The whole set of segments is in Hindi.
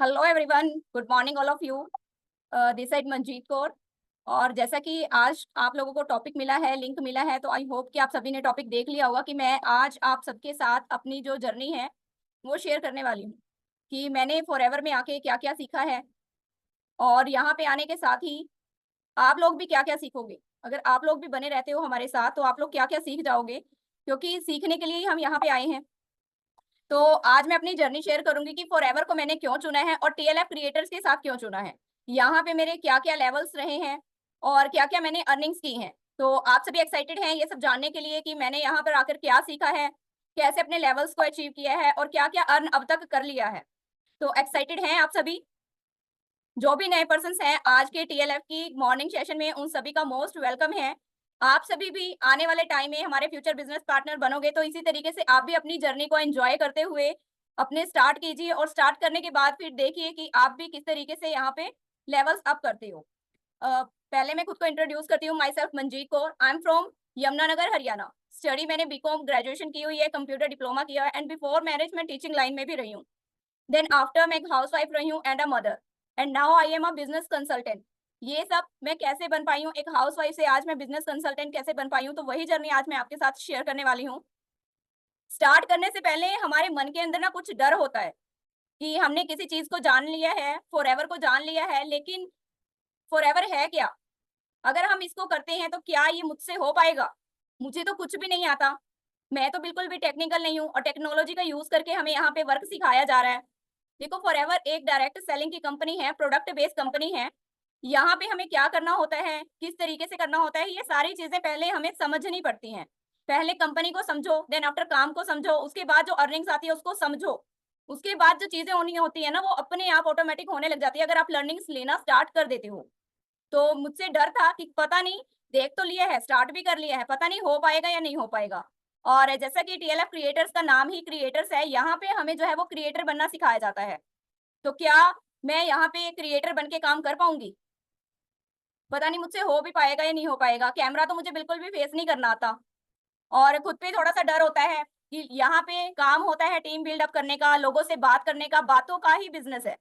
Hello everyone, good morning all of you. This side Manjeet Kaur. और जैसा कि आज आप लोगों को टॉपिक मिला है, लिंक मिला है, तो आई होप कि आप सभी ने टॉपिक देख लिया होगा कि मैं आज आप सबके साथ अपनी जो जर्नी है वो शेयर करने वाली हूँ कि मैंने फॉरएवर में आके क्या क्या सीखा है। और यहाँ पे आने के साथ ही आप लोग भी क्या क्या सीखोगे। अगर आप लोग भी बने रहते हो हमारे साथ तो आप लोग क्या क्या सीख जाओगे, क्योंकि सीखने के लिए ही हम यहाँ पे आए हैं। तो आज मैं अपनी जर्नी शेयर करूंगी कि फॉरएवर को मैंने क्यों चुना है और टीएलएफ क्रिएटर्स के साथ क्यों चुना है। यहाँ पे मेरे क्या क्या लेवल्स रहे हैं और क्या क्या मैंने अर्निंग्स की हैं। तो आप सभी एक्साइटेड हैं ये सब जानने के लिए कि मैंने यहाँ पर आकर क्या सीखा है, कैसे अपने लेवल्स को अचीव किया है और क्या क्या अर्न अब तक कर लिया है। तो एक्साइटेड हैं आप सभी? जो भी नए पर्सन हैं आज के टीएलएफ की मॉर्निंग सेशन में, उन सभी का मोस्ट वेलकम है। आप सभी भी आने वाले टाइम में हमारे फ्यूचर बिजनेस पार्टनर बनोगे, तो इसी तरीके से आप भी अपनी जर्नी को एंजॉय करते हुए अपने स्टार्ट कीजिए और स्टार्ट करने के बाद फिर देखिए कि आप भी किस तरीके से यहाँ पे लेवल्स अप करते हो। पहले मैं खुद को इंट्रोड्यूस करती हूँ। My self Manjeet Kaur, I am from Yamunanagar Haryana. Study मैंने बीकॉम ग्रेजुएशन की हुई है, कंप्यूटर डिप्लोमा किया है एंड बिफोर मैरिज मैं टीचिंग लाइन में भी रही हूँ। देन आफ्टर मैं एक हाउसवाइफ रही हूँ and a mother and now I am a business consultant. ये सब मैं कैसे बन पाई हूँ, एक हाउसवाइफ से आज मैं बिजनेस कंसल्टेंट कैसे बन पाई हूँ, तो वही जर्नी आज मैं आपके साथ शेयर करने वाली हूँ। स्टार्ट करने से पहले हमारे मन के अंदर ना कुछ डर होता है कि हमने किसी चीज को जान लिया है, फॉरएवर को जान लिया है, लेकिन फॉरएवर है क्या? अगर हम इसको करते हैं तो क्या ये मुझसे हो पाएगा? मुझे तो कुछ भी नहीं आता। मैं तो बिल्कुल भी टेक्निकल नहीं हूँ और टेक्नोलॉजी का यूज करके हमें यहाँ पे वर्क सिखाया जा रहा है। देखो, फॉरएवर एक डायरेक्ट सेलिंग की कंपनी है, प्रोडक्ट बेस्ड कंपनी है। यहाँ पे हमें क्या करना होता है, किस तरीके से करना होता है, ये सारी चीजें पहले हमें समझनी पड़ती हैं। पहले कंपनी को समझो, देन आफ्टर काम को समझो, उसके बाद जो अर्निंग्स आती है उसको समझो। उसके बाद जो चीजें होनी होती है ना वो अपने आप ऑटोमेटिक होने लग जाती है अगर आप लर्निंग्स लेना स्टार्ट कर देते हो। तो मुझसे डर था कि पता नहीं, देख तो लिया है, स्टार्ट भी कर लिया है, पता नहीं हो पाएगा या नहीं हो पाएगा। और जैसा कि टीएलएफ क्रिएटर्स का नाम ही क्रिएटर्स है, यहाँ पे हमें जो है वो क्रिएटर बनना सिखाया जाता है। तो क्या मैं यहाँ पे क्रिएटर बन के काम कर पाऊंगी? पता नहीं मुझसे हो भी पाएगा या नहीं हो पाएगा। कैमरा तो मुझे बिल्कुल भी फेस नहीं करना आता और खुद पे थोड़ा सा डर होता है कि यहाँ पे काम होता है टीम बिल्ड अप करने का, लोगों से बात करने का, बातों का ही बिजनेस है।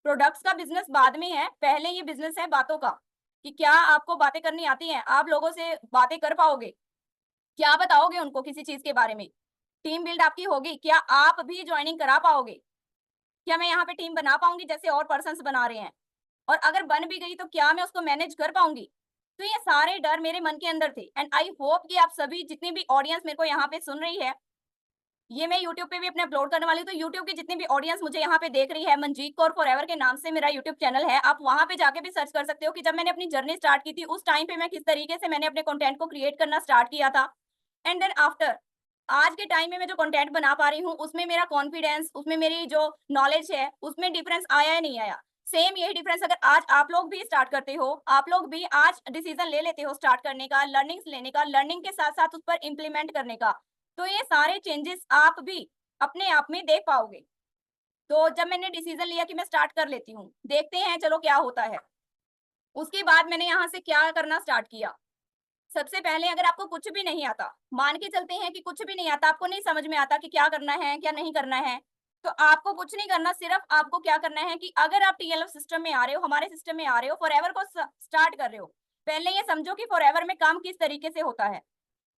प्रोडक्ट्स का बिजनेस बाद में है, पहले ये बिजनेस है बातों का। कि क्या आपको बातें करनी आती हैं, आप लोगों से बातें कर पाओगे, क्या बताओगे उनको किसी चीज के बारे में, टीम बिल्ड आपकी होगी, क्या आप भी ज्वाइनिंग करा पाओगे, क्या मैं यहाँ पे टीम बना पाऊंगी जैसे और पर्सन बना रहे हैं, और अगर बन भी गई तो क्या मैं उसको मैनेज कर पाऊंगी। तो ये सारे डर मेरे मन के अंदर थे एंड आई होप कि आप सभी जितनी भी ऑडियंस मेरे को यहाँ पे सुन रही है, ये मैं यूट्यूब पे भी अपने अपलोड करने वाली हूँ, तो यूट्यूब की जितनी भी ऑडियंस मुझे यहाँ पे देख रही है, मंजीत कौर फॉरएवर के नाम से मेरा यूट्यूब चैनल है, आप वहां पे जाके भी सर्च कर सकते हो कि जब मैंने अपनी जर्नी स्टार्ट की थी उस टाइम पे मैं किस तरीके से मैंने अपने कंटेंट को क्रिएट करना स्टार्ट किया था। एंड देन आफ्टर आज के टाइम में मैं जो कंटेंट बना पा रही हूँ उसमें मेरा कॉन्फिडेंस, उसमें मेरी जो नॉलेज है उसमें डिफरेंस आया या नहीं आया। सेम यही डिफरेंस अगर आज आप लोग भी स्टार्ट करते हो, आप लोग भी आज डिसीजन ले लेते हो स्टार्ट करने का, लर्निंग्स लेने का, लर्निंग के साथ साथ उस पर इम्प्लीमेंट करने का, तो ये सारे चेंजेस आप भी अपने आप में देख पाओगे। तो जब मैंने डिसीजन लिया कि मैं स्टार्ट कर लेती हूँ, देखते हैं चलो क्या होता है। उसके बाद मैंने यहाँ से क्या करना स्टार्ट किया। सबसे पहले अगर आपको कुछ भी नहीं आता, मान के चलते हैं कि कुछ भी नहीं आता, आपको नहीं समझ में आता कि क्या करना है क्या नहीं करना है, तो आपको कुछ नहीं करना, सिर्फ आपको क्या करना है कि अगर आप टीएलएफ सिस्टम में आ रहे हो, हमारे सिस्टम में आ रहे हो, फॉरएवर को स्टार्ट कर रहे हो, पहले ये समझो कि फॉरएवर में काम किस तरीके से होता है।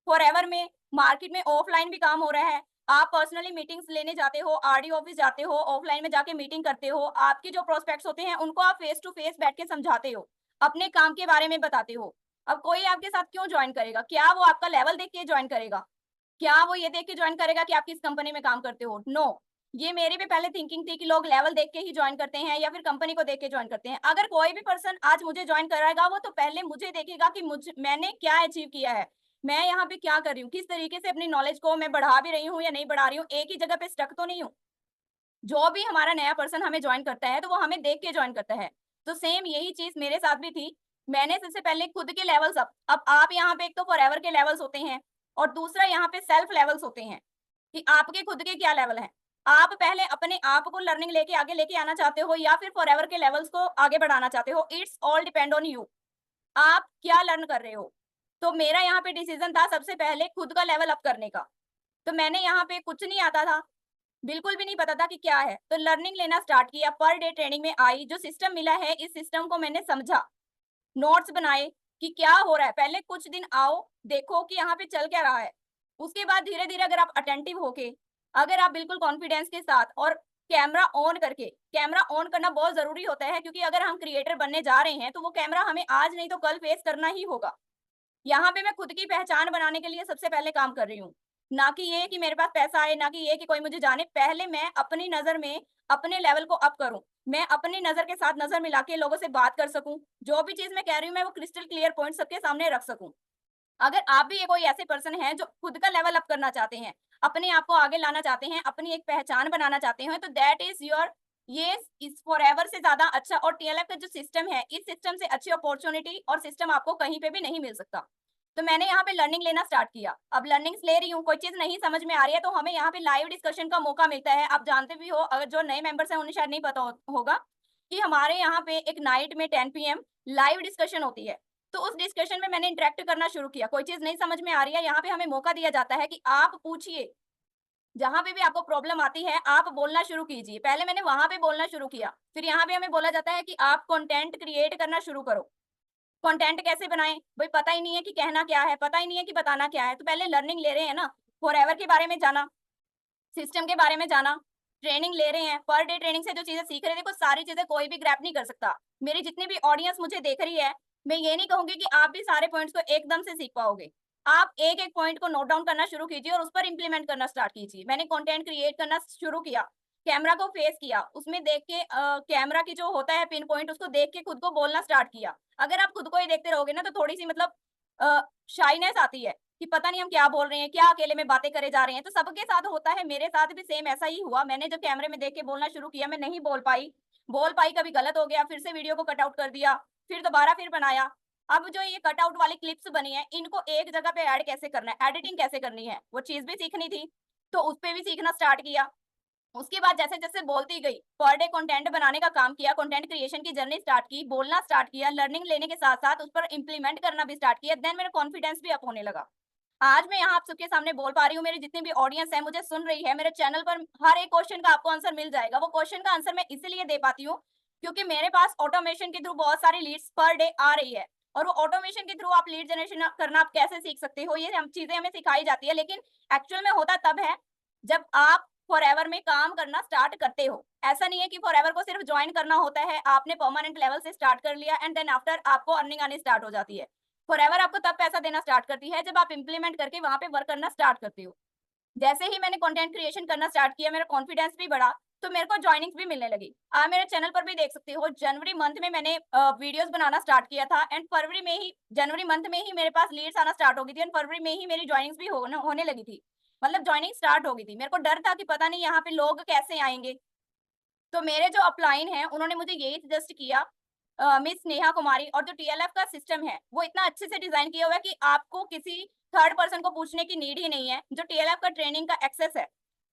फॉरएवर में मार्केट में ऑफलाइन भी काम हो रहा है। आप पर्सनली मीटिंग्स लेने जाते हो, आरडी ऑफिस जाते हो, ऑफलाइन में जाके मीटिंग करते हो, आपके जो प्रोस्पेक्ट्स होते हैं उनको आप फेस टू फेस बैठ के समझाते हो, अपने काम के बारे में बताते हो। अब कोई आपके साथ क्यों ज्वाइन करेगा? क्या वो आपका लेवल देख के ज्वाइन करेगा? क्या वो ये देख के ज्वाइन करेगा कि आप किस कंपनी में काम करते हो? नो। ये मेरी भी पहले थिंकिंग थी कि लोग लेवल देख के ही ज्वाइन करते हैं या फिर कंपनी को देख के ज्वाइन करते हैं। अगर कोई भी पर्सन आज मुझे ज्वाइन कराएगा वो तो पहले मुझे देखेगा कि मैंने क्या अचीव किया है, मैं यहाँ पे क्या कर रही हूँ, किस तरीके से अपनी नॉलेज को मैं बढ़ा भी रही हूँ या नहीं बढ़ा रही हूँ, एक ही जगह पे स्टक तो नहीं हूँ। जो भी हमारा नया पर्सन हमें ज्वाइन करता है तो वो हमें देख के ज्वाइन करता है। तो सेम यही चीज मेरे साथ भी थी। मैंने सबसे पहले खुद के लेवल्स अप, अब आप यहाँ पे एक तो फॉरएवर के लेवल्स होते हैं और दूसरा यहाँ पे सेल्फ लेवल्स होते हैं कि आपके खुद के क्या लेवल हैं। आप पहले अपने आप को लर्निंग लेके आगे लेके आना चाहते हो या फिर फॉरएवर के लेवल्स को आगे बढ़ाना चाहते हो, it's all depend on you. आप क्या लर्न कर रहे हो। तो मेरा यहाँ पे डिसीजन था सबसे पहले खुद का लेवल अप करने का। तो मैंने यहाँ पे कुछ नहीं आता था, बिल्कुल भी नहीं पता था कि क्या है। तो लर्निंग लेना स्टार्ट किया, पर डे ट्रेनिंग में आई, जो सिस्टम मिला है इस सिस्टम को मैंने समझा, नोट्स बनाए कि क्या हो रहा है। पहले कुछ दिन आओ, देखो कि यहाँ पे चल क्या रहा है। उसके बाद धीरे-धीरे अगर आप अटेंटिव होके, अगर आप बिल्कुल कॉन्फिडेंस के साथ और कैमरा ऑन करके, कैमरा ऑन करना बहुत ज़रूरी होता है क्योंकि अगर हम क्रिएटर बनने जा रहे हैं, तो वो कैमरा हमें आज नहीं तो कल फेस करना ही होगा। यहाँ पे मैं खुद की पहचान बनाने के लिए सबसे पहले काम कर रही हूँ। ना कि ये कि मेरे पास पैसा आए, ना कि ये कि कोई मुझे जाने। पहले मैं अपनी नज़र में अपने लेवल को अप करूँ। मैं अपनी नज़र के साथ नज़र मिला के लोगों से बात कर सकूँ। जो भी चीज़ मैं कह रही हूँ, मैं वो क्रिस्टल क्लियर पॉइंट सबके सामने रख सकूँ। अगर आप भी ये कोई ऐसे पर्सन हैं जो खुद का लेवल अप करना चाहते हैं, अपने आप को आगे लाना चाहते हैं, अपनी एक पहचान बनाना चाहते हैं, तो दैट इज़ योर, ये इज़ फॉरएवर से ज़्यादा अच्छा और टीएलएफ का जो सिस्टम है, इस सिस्टम से अच्छी अपॉर्च्युनिटी और सिस्टम आपको कहीं पे भी नहीं मिल सकता। तो मैंने यहाँ पे लर्निंग लेना स्टार्ट किया। अब लर्निंग्स ले रही हूँ, कोई चीज़ नहीं समझ में आ रही है तो हमें यहाँ पे लाइव डिस्कशन का मौका मिलता है। आप जानते भी हो, अगर जो नए मेंबर्स हैं उन्हें शायद नहीं पता होगा कि हमारे यहाँ पे एक नाइट में 10 पीएम लाइव डिस्कशन होती है। तो उस डिस्कशन में मैंने इंटरेक्ट करना शुरू किया। कोई चीज़ नहीं समझ में आ रही है, यहाँ पे हमें मौका दिया जाता है कि आप पूछिए। जहाँ पे भी आपको प्रॉब्लम आती है, आप बोलना शुरू कीजिए। पहले मैंने वहाँ पे बोलना शुरू किया। फिर यहाँ पे हमें बोला जाता है कि आप कंटेंट क्रिएट करना शुरू करो। कंटेंट कैसे बनाएँ? भई पता ही नहीं है कि कहना क्या है, पता ही नहीं है कि बताना क्या है। तो पहले लर्निंग ले रहे हैं ना, फॉरएवर के बारे में जाना, सिस्टम के बारे में जाना, ट्रेनिंग ले रहे हैं। पर डे ट्रेनिंग से जो चीज़ें सीख रहे हैं, देखो सारी चीज़ें कोई भी ग्रैब नहीं कर सकता। मेरी जितनी भी ऑडियंस मुझे देख रही है, मैं ये नहीं कहूँगी कि आप भी सारे पॉइंट्स को एकदम से सीख पाओगे। आप एक-एक पॉइंट को नोट डाउन करना शुरू कीजिए और उस पर इम्प्लीमेंट करना स्टार्ट कीजिए। मैंने कंटेंट क्रिएट करना शुरू किया, कैमरा को फेस किया, उसमें देख के कैमरा की जो होता है पिन पॉइंट, उसको देख के खुद को बोलना स्टार्ट किया। अगर आप खुद को ही देखते रहोगे ना, तो थोड़ी-सी मतलब शाइनेस आती है। कि पता नहीं हम क्या बोल रहे हैं, क्या अकेले में बातें करे जा रहे हैं। तो सबके साथ होता है, मेरे साथ भी सेम ऐसा ही हुआ। मैंने जब कैमरे में देख के बोलना शुरू किया, मैं नहीं बोल पाई, कभी गलत हो गया, फिर से वीडियो को कट आउट कर दिया, फिर दोबारा फिर बनाया। अब जो ये कट आउट वाली क्लिप्स बनी है, इनको एक जगह पे ऐड कैसे करना है, एडिटिंग कैसे करनी है, वो चीज़ भी सीखनी थी। तो उस पे भी सीखना स्टार्ट किया। उसके बाद जैसे-जैसे बोलती गई, पर डे कंटेंट बनाने का काम किया, कंटेंट क्रिएशन की जर्नी स्टार्ट की, बोलना स्टार्ट किया, लर्निंग लेने के साथ-साथ उस पर इम्प्लीमेंट करना भी स्टार्ट किया, देन मेरा कॉन्फिडेंस भी अप होने लगा। आज मैं यहाँ आप सबके सामने बोल पा रही हूँ, मेरी जितनी भी ऑडियंस है, मुझे सुन रही है, मेरे चैनल पर हर एक क्वेश्चन का आपको आंसर मिल जाएगा। वो क्वेश्चन का आंसर मैं इसीलिए दे पाती हूँ, क्योंकि मेरे पास ऑटोमेशन के थ्रू बहुत सारी लीड्स पर डे आ रही है। और वो ऑटोमेशन के थ्रू आप लीड जनरेशन करना आप कैसे सीख सकते हो, ये हम चीज़ें हमें सिखाई जाती है, लेकिन एक्चुअल में होता तब है, जब आप फॉरएवर में काम करना स्टार्ट करते हो। ऐसा नहीं है कि फॉरएवर को सिर्फ जॉइन करना होता है, आपने परमानेंट लेवल से स्टार्ट कर लिया एंड देन आफ्टर आपको अर्निंग आनी स्टार्ट हो जाती है। फॉरएवर आपको तब पैसा देना स्टार्ट करती है जब आप इम्प्लीमेंट करके वहाँ पे वर्क करना स्टार्ट करते हो। जैसे ही मैंने कंटेंट क्रिएशन करना स्टार्ट किया, मेरा कॉन्फिडेंस भी बढ़ा, तो मेरे को जॉइनिंग्स भी मिलने लगी। आप मेरे चैनल पर भी देख सकते हो, जनवरी मंथ में मैंने वीडियोज़ बनाना स्टार्ट किया था एंड जनवरी मंथ में ही मेरे पास लीड्स आना स्टार्ट हो गई थी एंड फरवरी में ही मेरी जॉइनिंग्स भी होने लगी थी। मतलब जॉइनिंग स्टार्ट हो गई थी। मेरे को डर था कि पता नहीं यहाँ पे लोग कैसे आएँगे। तो मेरे जो अपलाइन हैं, उन्होंने मुझे यही सजेस्ट किया, मिस नेहा कुमारी, और जो टीएलएफ का सिस्टम है, वो इतना अच्छे से डिज़ाइन किया हुआ है कि आपको किसी थर्ड पर्सन को पूछने की नीड ही नहीं है। जो टीएलएफ का ट्रेनिंग का एक्सेस है,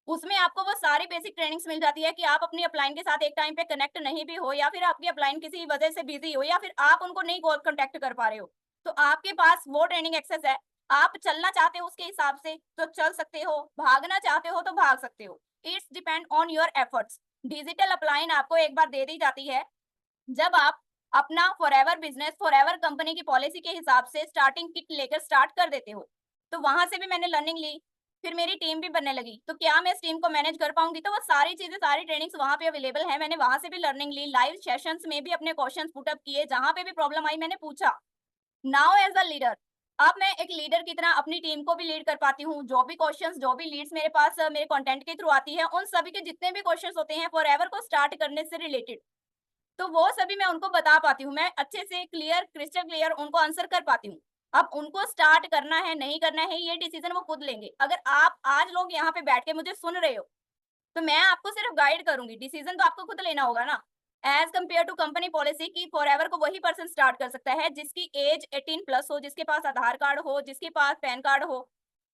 उसमें आपको वो सारी बेसिक ट्रेनिंग्स मिल जाती है कि आप अपनी अपलाइन के साथ एक टाइम पे कनेक्ट नहीं भी हो, या फिर आपकी अपलाइन किसी वजह से बिज़ी हो, या फिर आप उनको नहीं कॉन्टैक्ट कर पा रहे हो, तो आपके पास वो ट्रेनिंग एक्सेस है। आप चलना चाहते हो उसके हिसाब से, तो चल सकते हो, भागना चाहते हो, तो भाग सकते हो। It's depend on your efforts. Digital upline आपको एक बार दे दी जाती है, जब आप अपना फॉरएवर बिजनेस, फॉरएवर कंपनी की पॉलिसी के हिसाब से स्टार्टिंग किट लेकर स्टार्ट कर देते हो। तो वहां से भी मैंने लर्निंग ली, फिर मेरी टीम भी बनने लगी। तो क्या मैं इस टीम को मैनेज कर पाऊंगी, तो वो सारी चीजें, सारी ट्रेनिंग्स वहां पे अवेलेबल है। मैंने वहां से भी लर्निंग ली, लाइव सेशंस में भी अपने क्वेश्चंस पुटअप किए, जहां पे भी प्रॉब्लम आई मैंने पूछा। नाउ एज अ लीडर, अब मैं एक लीडर की तरह अपनी टीम को भी लीड कर पाती हूँ। जो भी क्वेश्चंस, जो भी लीड्स मेरे पास मेरे कंटेंट के थ्रू आती है, उन सभी के जितने भी क्वेश्चंस होते हैं फॉरएवर को स्टार्ट करने से रिलेटेड, तो वो सभी मैं उनको बता पाती हूँ। मैं अच्छे से क्लियर, क्रिस्टल क्लियर उनको आंसर कर पाती हूँ। अब उनको स्टार्ट करना है, नहीं करना है, ये डिसीजन वो खुद लेंगे। अगर आप आज लोग यहाँ पे बैठ के मुझे सुन रहे हो, तो मैं आपको सिर्फ गाइड करूँगी, डिसीजन तो आपको खुद लेना होगा ना। As compare to company policy की फॉरएवर को वही पर्सन स्टार्ट कर सकता है जिसकी एज 18 प्लस हो, जिसके पास आधार कार्ड हो, जिसके पास पैन कार्ड हो।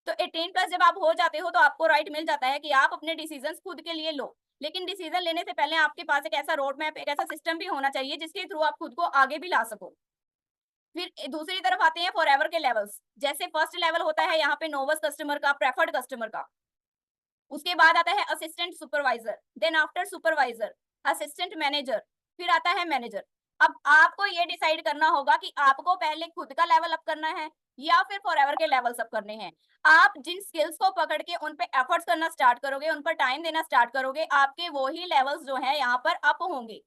तो 18 प्लस जब आप हो जाते हो, तो आपको राइट मिल जाता है कि आप अपने डिसीजंस खुद के लिए लो। लेकिन डिसीजन लेने से पहले आपके पास एक ऐसा रोड मैप, एक ऐसा सिस्टम भी होना चाहिए जिसके थ्रू आप खुद को आगे भी ला सको। फिर दूसरी तरफ आते हैं फॉरएवर के लेवल्स। जैसे फर्स्ट लेवल होता है यहाँ पे नोवास कस्टमर का, प्रेफर्ड कस्टमर का। उसके बाद आता है assistant supervisor, then after supervisor assistant manager, फिर आता है मैनेजर। अब आपको ये डिसाइड करना होगा कि आपको पहले खुद का लेवल अप करना है या फिर फॉरएवर के लेवल्स अप करने हैं। आप जिन स्किल्स को पकड़ के उन पे एफर्ट्स करना स्टार्ट करोगे, उन पर टाइम देना स्टार्ट करोगे, आपके वो ही लेवल्स जो है यहाँ पर अप होंगे।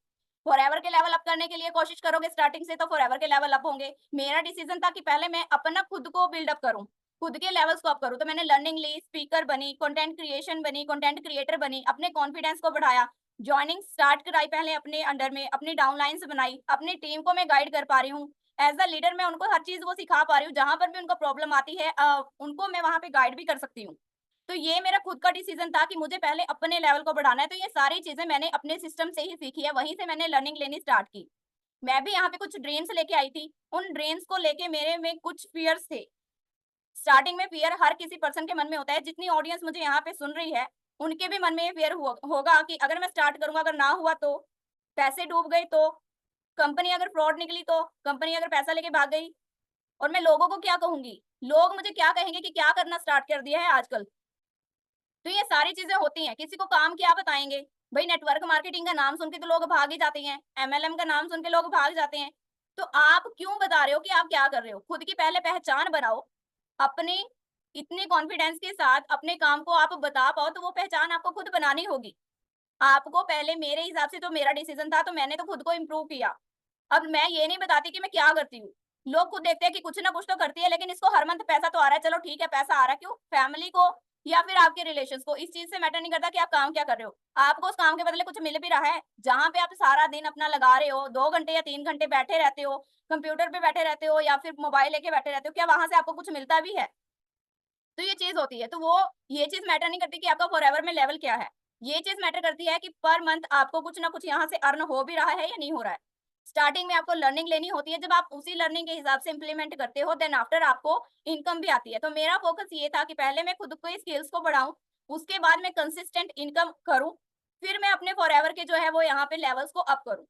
फॉरएवर के लेवल अप करने के लिए कोशिश करोगे स्टार्टिंग से, तो फॉरएवर के लेवल अप होंगे। मेरा डिसीजन था कि पहले मैं अपना खुद को बिल्डअप करूं, खुद के लेवल्स को अप करूं, तो मैंने लर्निंग ली, स्पीकर बनी, कंटेंट क्रिएशन बनी, कंटेंट क्रिएटर बनी, अपने कॉन्फिडेंस को बढ़ाया, जॉइनिंग स्टार्ट कराई पहले अपने अंडर में, अपनी डाउनलाइंस बनाई, अपनी टीम को मैं गाइड कर पा रही हूँ। एज अ लीडर मैं उनको हर चीज वो सिखा पा रही हूँ, जहां पर भी उनको प्रॉब्लम आती है उनको मैं वहां पे गाइड भी कर सकती हूँ। तो ये मेरा खुद का डिसीजन था कि मुझे पहले अपने लेवल को बढ़ाना है, तो ये सारी चीजें मैंने अपने सिस्टम से ही सीखी है, वहीं से मैंने लर्निंग लेनी स्टार्ट की। मैं भी यहाँ पे कुछ ड्रीम्स लेके आई थी, उन ड्रीम्स को लेके मेरे में कुछ फियर्स थे। स्टार्टिंग में फियर हर किसी पर्सन के मन में होता है, जितनी ऑडियंस मुझे यहाँ पे सुन रही है, उनके भी मन में ये फियर होगा कि अगर मैं स्टार्ट करूंगा, अगर ना हुआ तो, पैसे डूब गए तो, कंपनी अगर फ्रॉड निकली तो, कंपनी अगर पैसा लेके भाग गई, और मैं लोगों को क्या कहूंगी, लोग मुझे क्या कहेंगे कि क्या करना स्टार्ट कर दिया है आजकल। तो ये सारी चीजें होती हैं, किसी को काम क्या बताएंगे। भाई नेटवर्क मार्केटिंग का नाम सुन के तो लोग भाग ही जाते हैं, एमएलएम का नाम सुन के लोग भाग जाते हैं। तो आप क्यों बता रहे हो कि आप क्या कर रहे हो? खुद की पहले पहचान बनाओ, अपने इतने कॉन्फिडेंस के साथ अपने काम को आप बता पाओ, तो वो पहचान आपको खुद बनानी होगी। आपको पहले, मेरे हिसाब से तो मेरा डिसीजन था, तो मैंने तो खुद को इम्प्रूव किया। अब मैं ये नहीं बताती कि मैं क्या करती हूँ। लोग खुद देखते हैं कि कुछ ना कुछ तो करती है, लेकिन इसको हर मंथ पैसा तो आ रहा है, चलो ठीक है पैसा आ रहा है, क्यों? फैमिली को या फिर आपके रिलेशंस को इस चीज से मैटर नहीं करता कि आप काम क्या कर रहे हो। आपको उस काम के बदले कुछ मिल भी रहा है, जहां पे आप सारा दिन अपना लगा रहे हो, 2 घंटे या 3 घंटे बैठे रहते हो, कंप्यूटर पे बैठे रहते हो या फिर मोबाइल लेके बैठे रहते हो, क्या वहां से आपको कुछ मिलता भी है? तो ये चीज होती है, तो वो ये चीज मैटर नहीं करती कि आपका फॉरएवर में लेवल क्या है। ये चीज मैटर करती है कि पर मंथ आपको कुछ ना कुछ यहाँ से अर्न हो भी रहा है या नहीं हो रहा है। स्टार्टिंग में आपको लर्निंग लेनी होती है, जब आप उसी लर्निंग के हिसाब से इंप्लीमेंट करते हो, देन आफ्टर आपको इनकम भी आती है। तो मेरा फोकस ये था कि पहले मैं खुद को स्किल्स को बढ़ाऊं, उसके बाद मैं कंसिस्टेंट इनकम करूं, फिर मैं अपने फॉरएवर के जो है वो यहाँ पे लेवल्स को अप करूं।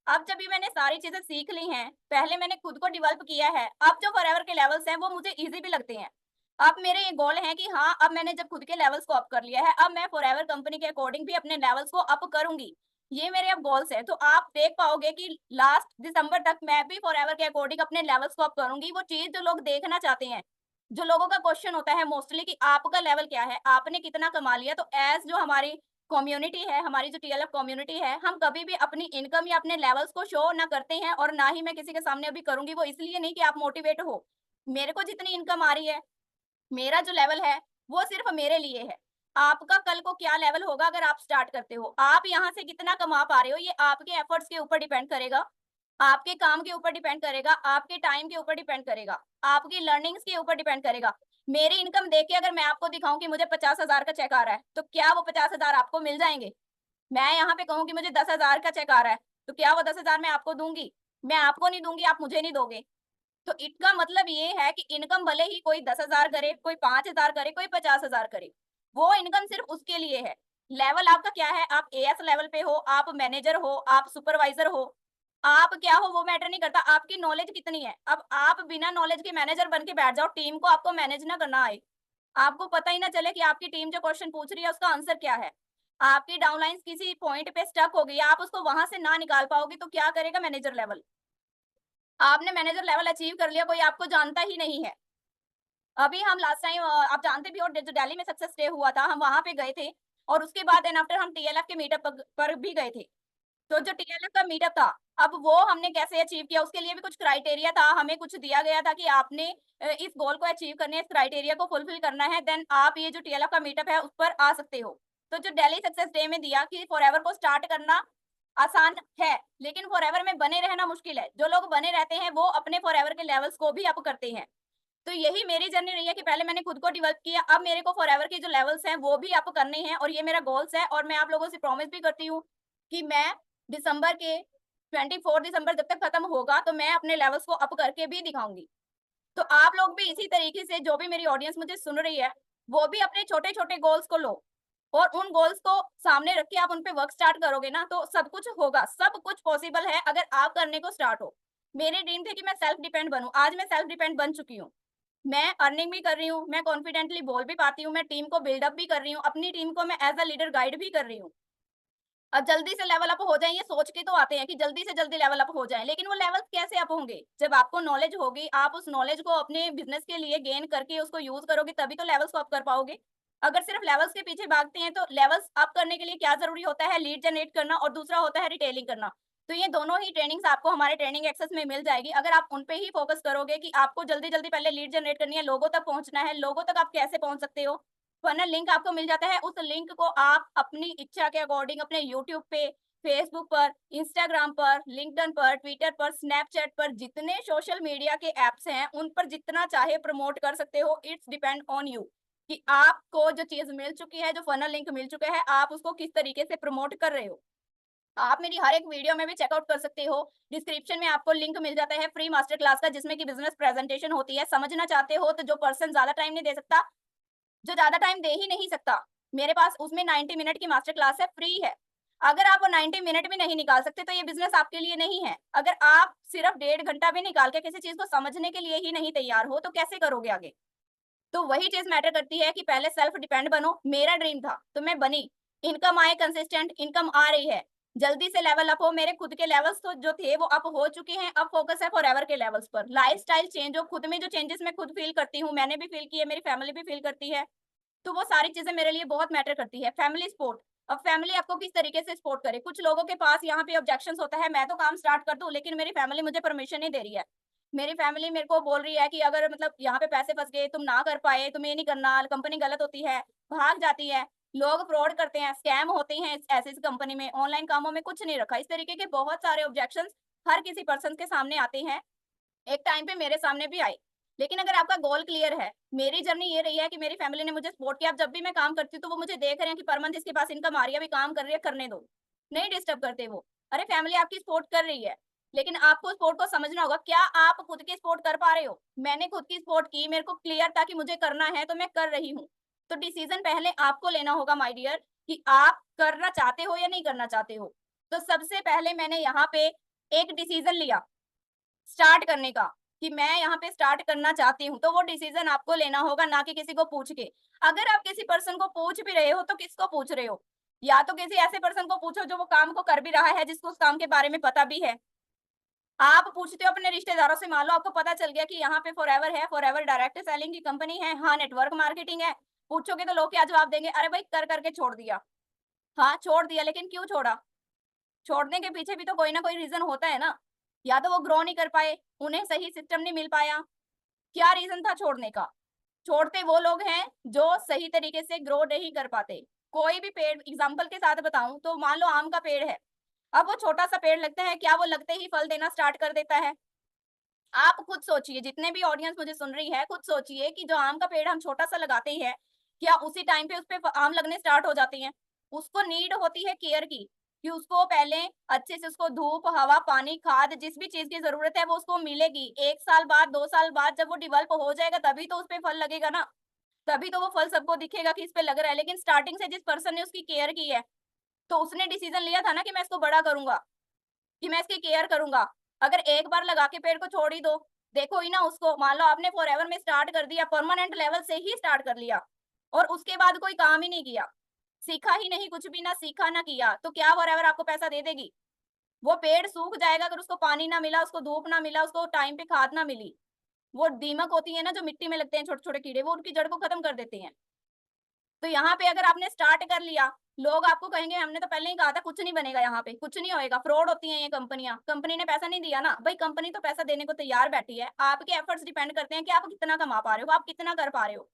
अब जब भी मैंने सारी चीजें सीख ली हैं, पहले मैंने खुद को डेवलप किया है, अब जो फॉरएवर के लेवल्स हैं वो मुझे इजी भी लगते हैं। अब मेरे ये गोल है कि हाँ, अब मैंने जब खुद के लेवल्स को अप कर लिया है, अब मैं फॉरएवर कंपनी के अकॉर्डिंग भी अपने लेवल्स को अप करूंगी। ये मेरे अब गोल्स है, तो आप देख पाओगे कि लास्ट दिसंबर तक मैं भी फॉरएवर के अकॉर्डिंग अपने लेवल्स को अप करूंगी। वो चीज जो लोग देखना चाहते हैं, जो लोगों का क्वेश्चन होता है मोस्टली कि आपका लेवल क्या है, आपने कितना कमा लिया, तो एज जो हमारी कम्युनिटी है, हमारी जो टीएलएफ कम्युनिटी है, हम कभी भी अपनी इनकम या अपने लेवल्स को शो ना करते हैं, और ना ही मैं किसी के सामने अभी करूंगी। वो इसलिए नहीं कि आप मोटिवेट हो, मेरे को जितनी इनकम आ रही है, मेरा जो लेवल है वो सिर्फ मेरे लिए है। आपका कल को क्या लेवल होगा अगर आप स्टार्ट करते हो, आप यहाँ से कितना कमा पा रहे हो, ये आपके एफर्ट्स के ऊपर डिपेंड करेगा, आपके काम के ऊपर डिपेंड करेगा, आपके टाइम के ऊपर डिपेंड करेगा, आपकी लर्निंग्स के ऊपर डिपेंड करेगा। मेरी इनकम देख के अगर मैं आपको दिखाऊं कि मुझे 50,000 का चेक आ रहा है, तो क्या वो 50,000 आपको मिल जाएंगे? मैं यहाँ पे कहूँ कि मुझे 10,000 का चेक आ रहा है, तो क्या वो 10,000 मैं आपको दूंगी? मैं आपको नहीं दूंगी, आप मुझे नहीं दोगे। तो इसका मतलब ये है कि इनकम भले ही कोई 10,000 करे, कोई 5,000 करे, कोई 50,000 करे, वो इनकम सिर्फ उसके लिए है। लेवल आपका क्या है, आप एएस लेवल पे हो, आप मैनेजर हो, आप सुपरवाइजर हो, आप क्या हो वो मैटर नहीं करता, आपकी नॉलेज कितनी है। अब आप बिना नॉलेज के मैनेजर बन के बैठ जाओ, टीम को आपको मैनेज ना करना आए, आपको पता ही ना चले कि आपकी टीम जो क्वेश्चन पूछ रही है उसका आंसर क्या है, आपकी डाउनलाइंस किसी पॉइंट पे स्टक हो गई, आप उसको वहां से ना निकाल पाओगे, तो क्या करेगा मैनेजर लेवल? आपने मैनेजर लेवल अचीव कर लिया, कोई आपको जानता ही नहीं है। अभी हम लास्ट टाइम आप जानते भी हो, जो दिल्ली में सक्सेस डे हुआ था, हम वहां पे गए थे, और उसके बाद देन आफ्टर हम टीएलएफ के मीटअप पर भी गए थे। तो जो टीएलएफ का मीटअप था, अब वो हमने कैसे अचीव किया, उसके लिए भी कुछ क्राइटेरिया था, हमें कुछ दिया गया था कि आपने इस गोल को अचीव करने, इस क्राइटेरिया को फुलफिल करना है, देन आप ये जो टीएलएफ का मीटअप है उस पर आ सकते हो। तो जो दिल्ली सक्सेस डे में दिया कि फॉरएवर को स्टार्ट करना आसान है, लेकिन फॉरएवर में बने रहना मुश्किल है। जो लोग बने रहते हैं वो अपने फॉरएवर के लेवल्स को भी अप करते हैं। तो यही मेरी जर्नी रही है कि पहले मैंने खुद को डेवलप किया, अब मेरे को फॉरएवर के जो लेवल्स हैं वो भी अप करने हैं, और ये मेरा गोल्स है, और मैं आप लोगों से प्रॉमिस भी करती हूँ कि मैं दिसंबर के 24 दिसंबर जब तक खत्म होगा, तो मैं अपने लेवल्स को अप करके भी दिखाऊंगी। तो आप लोग भी इसी तरीके से, जो भी मेरी ऑडियंस मुझे सुन रही है, वो भी अपने छोटे-छोटे गोल्स को लो, और उन गोल्स को सामने रख के आप उन पे वर्क स्टार्ट करोगे ना, तो सब कुछ होगा, सब कुछ पॉसिबल है अगर आप करने को स्टार्ट हो। मेरे ड्रीम थे कि मैं सेल्फ डिपेंड बनूँ, आज मैं सेल्फ डिपेंड बन चुकी हूँ। मैं अर्निंग भी कर रही हूँ, मैं कॉन्फिडेंटली बोल भी पाती हूँ, मैं टीम को बिल्डअप भी कर रही हूँ, अपनी टीम को मैं एज़ अ लीडर गाइड भी कर रही हूँ। अब जल्दी से लेवल अप हो जाएँ ये सोच के तो आते हैं कि जल्दी से जल्दी लेवल अप हो जाएँ, लेकिन वो लेवल्स कैसे अप होंगे? जब आपको नॉलेज होगी, आप उस नॉलेज को अपने बिज़नेस के लिए गेन करके उसको यूज़ करोगे तभी तो लेवल्स को अप कर पाओगे। अगर सिर्फ लेवल्स के पीछे भागते हैं तो लेवल्स अप करने के लिए क्या ज़रूरी होता है? लीड जनरेट करना और दूसरा होता है रिटेलिंग करना। तो ये दोनों ही ट्रेनिंग्स आपको हमारे ट्रेनिंग एक्सेस में मिल जाएगी। अगर आप उन पे ही फोकस करोगे कि आपको जल्दी-जल्दी पहले लीड जनरेट करनी है, लोगों तक पहुँचना है, लोगों तक आप कैसे पहुँच सकते हो? फनल लिंक आपको मिल जाता है, उस लिंक को आप अपनी इच्छा के अकॉर्डिंग अपने यूट्यूब पे, फेसबुक पर, इंस्टाग्राम पर, लिंक्डइन पर, ट्विटर पर, स्नैपचैट पर जितने सोशल मीडिया के ऐप्स हैं, उन पर जितना चाहे प्रमोट कर सकते हो। इट्स डिपेंड ऑन यू कि आपको जो चीज़ मिल चुकी है, जो फनल लिंक मिल चुका है, आप उसको किस तरीके से प्रमोट कर रहे हो। आप मेरी हर एक वीडियो में भी चेकआउट कर सकते हो। डिस्क्रिप्शन में आपको लिंक मिल जाता है फ्री मास्टर क्लास का जिसमें कि बिज़नेस प्रेज़ेंटेशन होती है। समझना चाहते हो तो जो पर्सन ज़्यादा टाइम नहीं दे सकता, जो ज़्यादा टाइम दे ही नहीं सकता, मेरे पास उसमें 90 मिनट की मास्टर क्लास है, फ्री है। अगर आप वो 90 मिनट भी नहीं निकाल सकते, तो ये बिज़नेस आपके लिए नहीं है। अगर आप सिर्फ डेढ़ घंटा भी निकाल के किसी चीज़ को समझने के लिए ही नहीं तैयार हो, तो कैसे करोगे आगे? तो वही चीज़ मैटर करती है कि पहले सेल्फ डिपेंड बनो। मेरा ड्रीम था, तो मैं बनी। इनकम आए कंसिस्टेंट, इनकम आ रही है। जल्दी से लेवल अप हो, मेरे खुद के लेवल्स तो जो थे वो अप हो चुके हैं, अब फोकस है फॉरएवर के लेवल्स पर। लाइफ़स्टाइल चेंज हो, खुद में जो चेंजेस मैं खुद फ़ील करती हूँ, मैंने भी फ़ील की है, मेरी फैमिली भी फ़ील करती है। तो वो सारी चीज़ें मेरे लिए बहुत मैटर करती है। फैमिली सपोर्ट, अब फैमिली आपको किस तरीके से सपोर्ट करे। कुछ लोगों के पास यहाँ पे ऑब्जेक्शंस होता है, मैं तो काम स्टार्ट कर दूँ, लेकिन मेरी फैमिली मुझे परमिशन नहीं दे रही है। मेरी फैमिली मेरे को बोल रही है कि अगर मतलब यहाँ पे पैसे फँस गए, तुम ना कर पाए, तुम्हें ये नहीं करना, कंपनी गलत होती है, भाग जाती है, लोग फ्रॉड करते हैं, स्कैम होते हैं ऐसी-ऐसी कंपनी में, ऑनलाइन कामों में कुछ नहीं रखा। इस तरीके के बहुत सारे ऑब्जेक्शंस हर किसी पर्सन के सामने आते हैं। एक टाइम पे मेरे सामने भी आई। लेकिन अगर आपका गोल क्लियर है, मेरी जर्नी ये रही है कि मेरी फैमिली ने मुझे सपोर्ट किया। अब जब भी मैं काम करती हूँ, तो वो मुझे देख रहे हैं कि पर मंथ इसके पास इनकम आ रही है, अभी काम कर रही है, करने दो। नहीं डिस्टर्ब करते वो। अरे फैमिली आपकी सपोर्ट कर रही है, लेकिन आपको सपोर्ट को समझना होगा, क्या आप खुद की सपोर्ट कर पा रहे हो? मैंने खुद की सपोर्ट की, मेरे को क्लियर था कि मुझे करना है, तो मैं कर रही हूँ। तो डिसीज़न पहले आपको लेना होगा माय डियर कि आप करना चाहते हो या नहीं करना चाहते हो। तो सबसे पहले मैंने यहाँ पे एक डिसीज़न लिया स्टार्ट करने का, कि मैं यहाँ पे स्टार्ट करना चाहती हूँ, तो वो डिसीज़न आपको लेना होगा ना कि किसी को पूछ के। अगर आप किसी पर्सन को पूछ भी रहे हो तो किसको पूछ रहे हो? या तो किसी ऐसे पर्सन को पूछो जो वो काम को कर भी रहा है, जिसको उस काम के बारे में पता भी है। आप पूछते हो अपने रिश्तेदारों से, मान लो आपको पता चल गया कि यहाँ पे फॉरएवर है, फॉरएवर डायरेक्ट सेलिंग की कंपनी है, हाँ, नेटवर्क मार्केटिंग है। पूछोगे तो लोग क्या जवाब देंगे? अरे भाई कर के छोड़ दिया। हाँ, छोड़ दिया लेकिन क्यों छोड़ा? छोड़ने के पीछे भी तो कोई ना कोई रीज़न होता है ना। या तो वो ग्रो नहीं कर पाए, उन्हें सही सिस्टम नहीं मिल पाया, क्या रीज़न था छोड़ने का? छोड़ते वो लोग हैं जो सही तरीके से ग्रो नहीं कर पाते। कोई भी पेड़ एग्ज़ाम्पल के साथ बताऊँ तो मान लो आम का पेड़ है, अब वो छोटा-सा पेड़ लगता है, क्या वो लगते ही फल देना स्टार्ट कर देता है? आप खुद सोचिए, जितने भी ऑडियंस मुझे सुन रही है, खुद सोचिए कि जो आम का पेड़ हम छोटा-सा लगाते हैं, क्या उसी टाइम पे उसपे फ आम लगने स्टार्ट हो जाते हैं? उसको नीड होती है केयर की, कि उसको पहले अच्छे से उसको धूप, हवा, पानी, खाद जिस भी चीज़ की ज़रूरत है वो उसको मिलेगी। 1 साल बाद, 2 साल बाद जब वो डेवलप हो जाएगा तभी तो उसपे फल लगेगा ना, तभी तो वो फल सबको दिखेगा कि इस पे लग रहा है। लेकिन स्टार्टिंग से जिस पर्सन ने उसकी केयर की है, तो उसने डिसीज़न लिया था ना कि मैं इसको बड़ा करूँगा। कि मैं इसकी केयर करूँगा। अगर एक बार लगा के पेड़ को छोड़ ही दो, देखो ही ना उसको, मान लो आपने फॉरएवर में स्टार्ट कर दिया, परमानेंट लेवल से ही स्टार्ट कर लिया और उसके बाद कोई काम ही नहीं किया, सीखा ही नहीं, कुछ भी ना सीखा ना किया, तो क्या फॉरएवर आपको पैसा दे देगी? वो पेड़ सूख जाएगा अगर उसको पानी ना मिला, उसको धूप ना मिला, उसको टाइम पे खाद ना मिली। वो दीमक होती है ना जो मिट्टी में लगते हैं छोटे-छोटे कीड़े, वो उनकी जड़ को खत्म कर देते हैं। तो यहाँ पे अगर आपने स्टार्ट कर लिया, लोग आपको कहेंगे हमने तो पहले ही कहा था कुछ नहीं बनेगा यहाँ पे, कुछ नहीं होएगा, फ्रॉड होती हैं ये कंपनियाँ। कंपनी ने पैसा नहीं दिया ना, भई कंपनी तो पैसा देने को तैयार बैठी है। आपके एफर्ट्स डिपेंड करते हैं कि आप कितना कमा पा रहे हो, आप कितना कर पा रहे हो।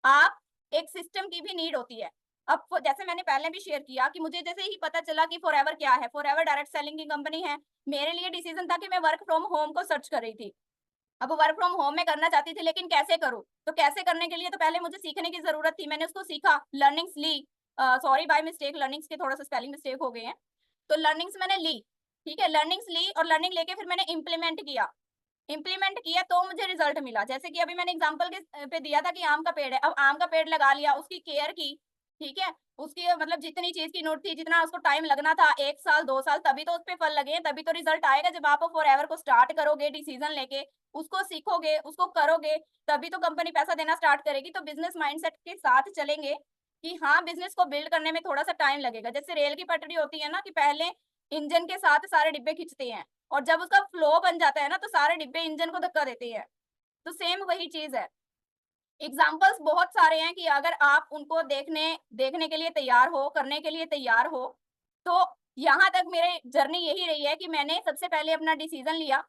आप एक सिस्टम की भी नीड होती है। अब जैसे मैंने पहले भी शेयर किया कि मुझे जैसे ही पता चला कि फॉरएवर क्या है, फॉरएवर डायरेक्ट सेलिंग की कंपनी है, मेरे लिए डिसीजन था कि मैं वर्क फ्रॉम होम को सर्च कर रही थी। अब वर्क फ्रॉम होम में करना चाहती थी लेकिन कैसे करूँ? तो कैसे करने के लिए तो पहले मुझे सीखने की ज़रूरत थी। मैंने उसको सीखा, लर्निंग्स ली। सॉरी बाय मिस्टेक लर्निंग्स के थोड़ा-सा स्पेलिंग मिस्टेक हो गए हैं। तो लर्निंग्स मैंने ली, ठीक है? लर्निंग्स ली और लर्निंग लेके फिर मैंने इम्प्लीमेंट किया। इम्प्लीमेंट किया तो मुझे रिज़ल्ट मिला। जैसे कि अभी मैंने एग्ज़ाम्पल पे दिया था कि आम का पेड़ है। अब आम का पेड़ लगा लिया, उसकी केयर की, ठीक है, उसकी मतलब जितनी चीज की नोट थी, जितना उसको टाइम लगना था 1 साल 2 साल, तभी तो उस पे फल लगे हैं, तभी तो रिजल्ट आएगा। जब आप फॉरएवर को स्टार्ट करोगे डिसीजन लेके, उसको सीखोगे, उसको करोगे, तभी तो कंपनी पैसा देना स्टार्ट करेगी। तो बिजनेस माइंडसेट के साथ चलेंगे कि हाँ, बिजनेस को बिल्ड करने में थोड़ा सा टाइम लगेगा। जैसे रेल की पटरी होती है ना, कि पहले इंजन के साथ सारे डिब्बे खींचते हैं, और जब उसका फ्लो बन जाता है ना, तो सारे डिब्बे इंजन को धक्का देते हैं। तो सेम वही चीज है। एग्जाम्पल्स बहुत सारे हैं कि अगर आप उनको देखने देखने के लिए तैयार हो, करने के लिए तैयार हो, तो यहाँ तक मेरे जर्नी यही रही है कि मैंने सबसे पहले अपना डिसीजन लिया,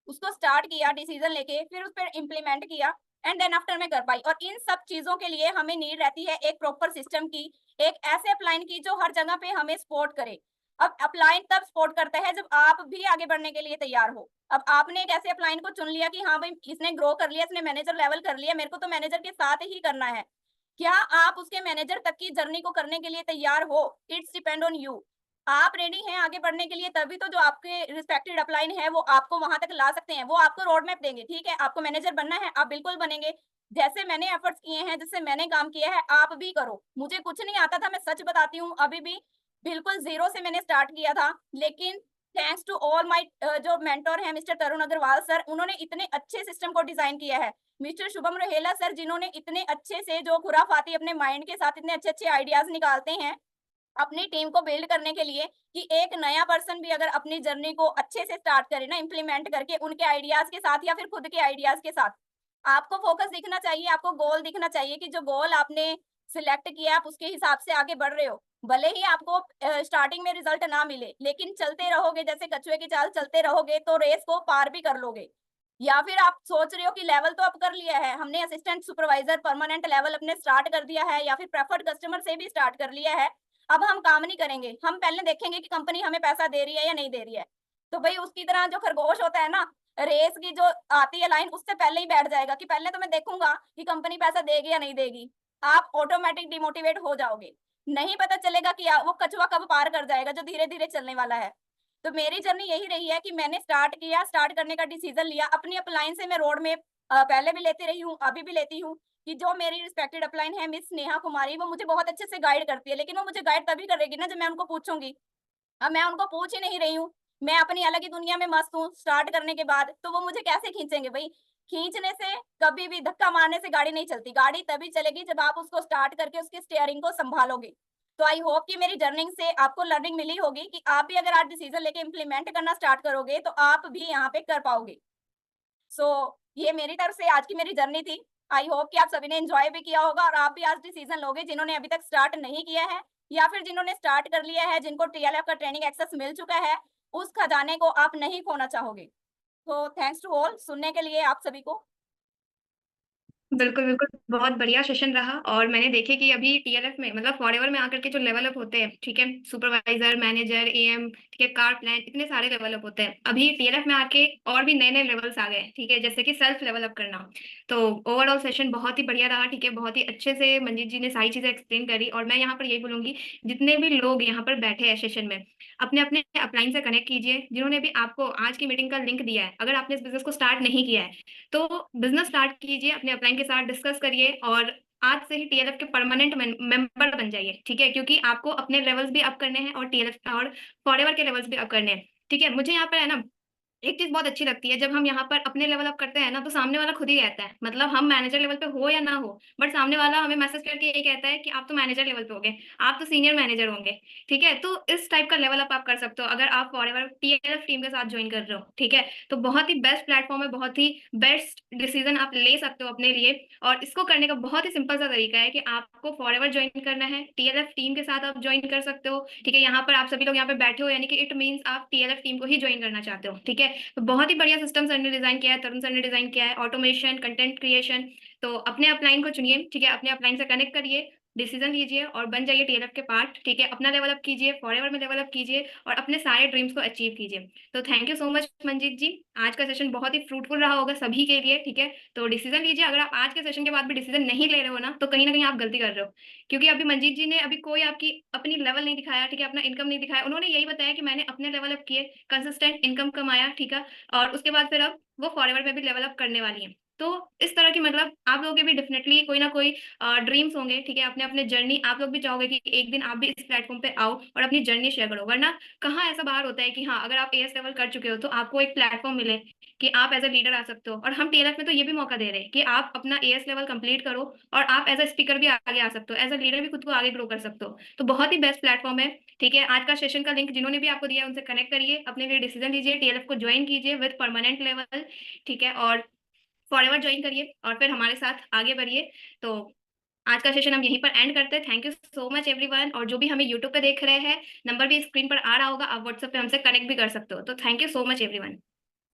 उसको स्टार्ट किया, डिसीजन लेके फिर उस पर इम्प्लीमेंट किया, एंड देन आफ्टर मैं कर पाई। और इन सब चीजों के लिए हमें नीड रहती है एक प्रॉपर सिस्टम की, एक ऐसे अपलाइन की जो हर जगह पे हमें सपोर्ट करे। अब अपलाइन तब सपोर्ट करता है जब आप भी आगे बढ़ने के लिए तैयार हो। अब आपने एक ऐसे अपलाइन को चुन लिया कि हाँ भाई, इसने ग्रो कर लिया, इसने मैनेजर लेवल कर लिया, मेरे को तो मैनेजर के साथ ही करना है। क्या आप उसके मैनेजर तक की जर्नी को करने के लिए तैयार हो? It's depend on you. आप रेडी हैं आगे बढ़ने के लिए, तभी तो जो आपके रिस्पेक्टेड अपलाइन है वो आपको वहां तक ला सकते हैं। वो आपको रोड मैप देंगे। ठीक है, आपको मैनेजर बनना है, आप बिल्कुल बनेंगे। जैसे मैंने एफर्ट्स किए हैं, जिससे मैंने काम किया है, आप भी करो। मुझे कुछ नहीं आता था, मैं सच बताती हूँ, अभी भी बिल्कुल जीरो से मैंने स्टार्ट किया था। लेकिन थैंक्स टू ऑल माय जो मेंटर हैं मिस्टर तरुण अग्रवाल सर, उन्होंने इतने अच्छे सिस्टम को डिजाइन किया है। मिस्टर शुभम रोहेला सर, जिन्होंने इतने अच्छे से जो खुराफाती अपने माइंड के साथ इतने अच्छे अच्छे आइडियाज निकालते हैं अपनी टीम को बिल्ड करने के लिए, कि एक नया पर्सन भी अगर अपनी जर्नी को अच्छे से स्टार्ट करे ना, इंप्लीमेंट करके उनके आइडियाज के साथ या फिर खुद के आइडियाज के साथ, आपको फोकस दिखना चाहिए, आपको गोल दिखना चाहिए कि जो गोल आपने सिलेक्ट किया आप उसके हिसाब से आगे बढ़ रहे हो। भले ही आपको स्टार्टिंग में रिजल्ट ना मिले, लेकिन चलते रहोगे, जैसे कछुए की चाल चलते रहोगे, तो रेस को पार भी कर लोगे। या फिर आप सोच रहे हो कि लेवल तो अब कर लिया है हमने, असिस्टेंट सुपरवाइजर परमानेंट लेवल अपने स्टार्ट कर दिया है, या फिर प्रेफर्ड कस्टमर से भी स्टार्ट कर लिया है, अब हम काम नहीं करेंगे, हम पहले देखेंगे कि कंपनी हमें पैसा दे रही है या नहीं दे रही है। तो भाई उसकी तरह जो खरगोश होता है ना, रेस की जो आती है लाइन, उससे पहले ही बैठ जाएगा कि पहले तो मैं देखूंगा कि कंपनी पैसा देगी या नहीं देगी। आप ऑटोमेटिक डिमोटिवेट हो जाओगे, नहीं पता चलेगा कि वो कछुआ कब पार कर जाएगा जो धीरे धीरे चलने वाला है। तो मेरी जर्नी यही रही है कि मैंने स्टार्ट किया, स्टार्ट करने का डिसीजन लिया, अपनी अपलाइन से मैं रोड में पहले भी लेती रही हूँ, अभी भी लेती हूँ, कि जो मेरी रिस्पेक्टेड अपलाइन है मिस नेहा कुमारी, वो मुझे बहुत अच्छे से गाइड करती है। लेकिन वो मुझे गाइड तभी करेगी ना जब मैं उनको पूछूंगी। अब मैं उनको पूछ ही नहीं रही हूँ, मैं अपनी अलग ही दुनिया में मस्त हूँ स्टार्ट करने के बाद, तो वो मुझे कैसे खींचेंगे भाई? खींचने से, कभी भी धक्का मारने से गाड़ी नहीं चलती। गाड़ी तभी चलेगी जब आप उसको स्टार्ट करके उसके स्टीयरिंग को संभालोगे। तो आई होप कि मेरी जर्निंग से आपको लर्निंग मिली होगी कि आप भी अगर आज डिसीजन लेके इम्प्लीमेंट करना स्टार्ट करोगे तो आप भी यहाँ पे कर पाओगे। सो ये मेरी तरफ से आज की मेरी जर्नी थी। आई होप कि आप सभी ने एंजॉय भी किया होगा और आप भी आज डिसीजन लोगे, जिन्होंने अभी तक स्टार्ट नहीं किया है या फिर जिन्होंने स्टार्ट कर लिया है, जिनको टीएलएफ का ट्रेनिंग एक्सेस मिल चुका है, उस खजाने को आप नहीं खोना चाहोगे। तो थैंक्स टू ऑल सुनने के लिए आप सभी को। बिल्कुल, बिल्कुल, बहुत बढ़िया सेशन रहा। और मैंने देखे कि अभी टीएलएफ में मतलब फॉरएवर में आकर के जो लेवल अप होते हैं, ठीक है, सुपरवाइजर, मैनेजर, एएम, ठीक है, कार प्लान, इतने सारे लेवल अप होते हैं। अभी टीएलएफ में आके और भी नए नए लेवल्स आ गए, ठीक है, जैसे कि सेल्फ लेवल अप करना। तो ओवरऑल सेशन बहुत ही बढ़िया रहा, ठीक है, बहुत ही अच्छे से मंजीत जी ने सारी चीजें एक्सप्लेन करी। और मैं यहाँ पर यही बोलूंगी, जितने भी लोग यहाँ पर बैठे हैं सेशन में, अपने अपने अपलाइन से कनेक्ट कीजिए, जिन्होंने भी आपको आज की मीटिंग का लिंक दिया है। अगर आपने इस बिजनेस को स्टार्ट नहीं किया है तो बिजनेस स्टार्ट कीजिए, अपने अपलाइन के साथ डिस्कस करिए और आज से ही टीएलएफ के परमानेंट मेंबर बन जाइए, ठीक है, क्योंकि आपको अपने लेवल्स भी अप करने हैं और टीएलएफ और फॉरएवर के लेवल्स भी अप करने हैं, ठीक है। मुझे यहाँ पर है ना एक चीज बहुत अच्छी लगती है, जब हम यहाँ पर अपने लेवल अप करते हैं ना, तो सामने वाला खुद ही कहता है, मतलब हम मैनेजर लेवल पे हो या ना हो, बट सामने वाला हमें मैसेज करके ये कहता है कि आप तो मैनेजर लेवल पे होंगे, आप तो सीनियर मैनेजर होंगे, ठीक है। तो इस टाइप का लेवल अप आप कर सकते हो अगर आप फॉरएवर टीएलएफ टीम के साथ ज्वाइन कर रहे हो, ठीक है। तो बहुत ही बेस्ट प्लेटफॉर्म है, बहुत ही बेस्ट डिसीजन आप ले सकते हो अपने लिए। और इसको करने का बहुत ही सिंपल सा तरीका है कि आपको फॉरएवर ज्वाइन करना है, टीएलएफ टीम के साथ आप ज्वाइन कर सकते हो, ठीक है। यहाँ पर आप सभी लोग यहाँ पे बैठे हो, यानी कि इट मीन्स आप टीएलएफ टीम को ही ज्वाइन करना चाहते हो, ठीक है। तो बहुत ही बढ़िया सिस्टम सर ने डिजाइन किया है, तरुण सर ने डिजाइन किया है, ऑटोमेशन, कंटेंट क्रिएशन। तो अपने अपलाइन को चुनिए, ठीक है, अपने अपलाइन से कनेक्ट करिए, डिसीजन लीजिए और बन जाइए टीएलएफ के पार्ट, ठीक है। अपना लेवल अप कीजिए, फॉरएवर में लेवल अप कीजिए और अपने सारे ड्रीम्स को अचीव कीजिए। तो thank you so much Manjeet ji, आज का सेशन बहुत ही फ्रूटफुल रहा होगा सभी के लिए, ठीक है। तो डिसीजन लीजिए, अगर आप आज के सेशन के बाद भी डिसीजन नहीं ले रहे हो ना, तो कहीं ना कहीं आप गलती कर रहे हो, क्योंकि अभी मंजीत जी ने अभी कोई आपकी अपनी लेवल नहीं दिखाया, ठीक है, अपना इनकम नहीं दिखाया। उन्होंने यही बताया कि मैंने अपने लेवल अप किए, कंसिस्टेंट इनकम कमाया, ठीक है, और उसके बाद फिर अब वो फॉरएवर में भी लेवल अप करने वाली है। तो इस तरह की मतलब आप लोगों के भी डेफिनेटली कोई ना कोई ड्रीम्स होंगे, ठीक है? अपने-अपने जर्नी आप लोग भी चाहोगे कि एक दिन आप भी इस प्लेटफ़ॉर्म पे आओ और अपनी जर्नी शेयर करो। वरना कहाँ ऐसा बाहर होता है कि हाँ, अगर आप एएस लेवल कर चुके हो तो आपको एक प्लेटफ़ॉर्म मिले कि आप एज़ अ लीडर आ सकते हो, और हम टीएलएफ में तो ये भी मौका दे रहे हैं कि आप अपना एएस लेवल कंप्लीट करो और आप एज़ अ स्पीकर भी आगे आ सकते हो, एज़ अ लीडर भी खुद को आगे ग्रो कर सकते हो। तो बहुत ही बेस्ट प्लेटफ़ॉर्म है, ठीक है? आज का सेशन का लिंक जिन्होंने भी आपको दिया है उनसे कनेक्ट करिए, अपने लिए डिसीजन लीजिए, टीएलएफ को जॉइन कीजिए विद परमानेंट लेवल, ठीक है? और फॉरएवर जॉइन करिए और फिर हमारे साथ आगे बढ़िए। तो आज का सेशन हम यहीं पर एंड करते हैं। Thank you so much everyone, और जो भी हमें यूट्यूब पे देख रहे हैं, नंबर भी स्क्रीन पर आ रहा होगा, आप व्हाट्सएप पे हमसे कनेक्ट भी कर सकते हो। तो thank you so much everyone.